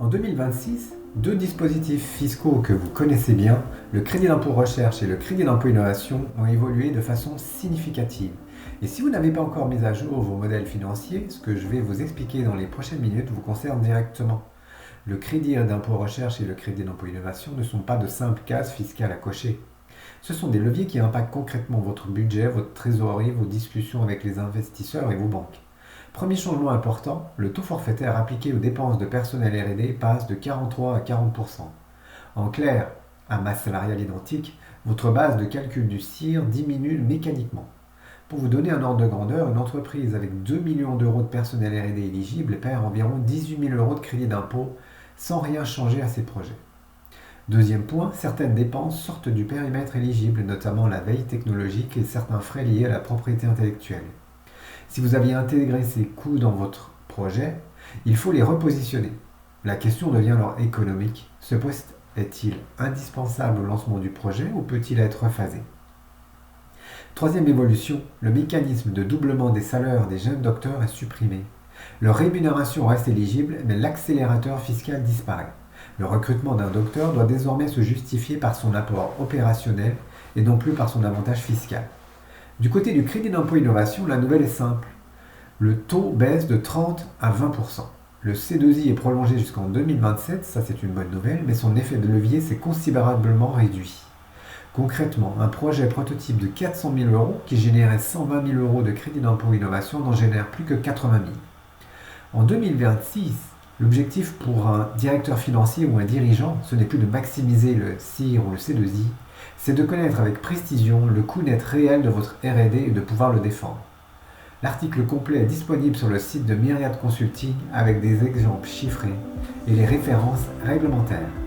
En 2026, deux dispositifs fiscaux que vous connaissez bien, le crédit d'impôt recherche et le crédit d'impôt innovation, ont évolué de façon significative. Et si vous n'avez pas encore mis à jour vos modèles financiers, ce que je vais vous expliquer dans les prochaines minutes vous concerne directement. Le crédit d'impôt recherche et le crédit d'impôt innovation ne sont pas de simples cases fiscales à cocher. Ce sont des leviers qui impactent concrètement votre budget, votre trésorerie, vos discussions avec les investisseurs et vos banques. Premier changement important, le taux forfaitaire appliqué aux dépenses de personnel R&D passe de 43 à 40%. En clair, à masse salariale identique, votre base de calcul du CIR diminue mécaniquement. Pour vous donner un ordre de grandeur, une entreprise avec 2 millions d'euros de personnel R&D éligible perd environ 18 000 euros de crédit d'impôt sans rien changer à ses projets. Deuxième point, certaines dépenses sortent du périmètre éligible, notamment la veille technologique et certains frais liés à la propriété intellectuelle. Si vous aviez intégré ces coûts dans votre projet, il faut les repositionner. La question devient alors économique. Ce poste est-il indispensable au lancement du projet ou peut-il être rephasé? Troisième évolution, le mécanisme de doublement des salaires des jeunes docteurs est supprimé. Leur rémunération reste éligible, mais l'accélérateur fiscal disparaît. Le recrutement d'un docteur doit désormais se justifier par son apport opérationnel et non plus par son avantage fiscal. Du côté du crédit d'impôt innovation, la nouvelle est simple. Le taux baisse de 30 à 20%. Le C2I est prolongé jusqu'en 2027, ça c'est une bonne nouvelle, mais son effet de levier s'est considérablement réduit. Concrètement, un projet prototype de 400 000 euros qui générait 120 000 euros de crédit d'impôt innovation n'en génère plus que 80 000. En 2026, l'objectif pour un directeur financier ou un dirigeant, ce n'est plus de maximiser le CIR ou le C2I, c'est de connaître avec précision le coût net réel de votre R&D et de pouvoir le défendre. L'article complet est disponible sur le site de Myriad Consulting avec des exemples chiffrés et les références réglementaires.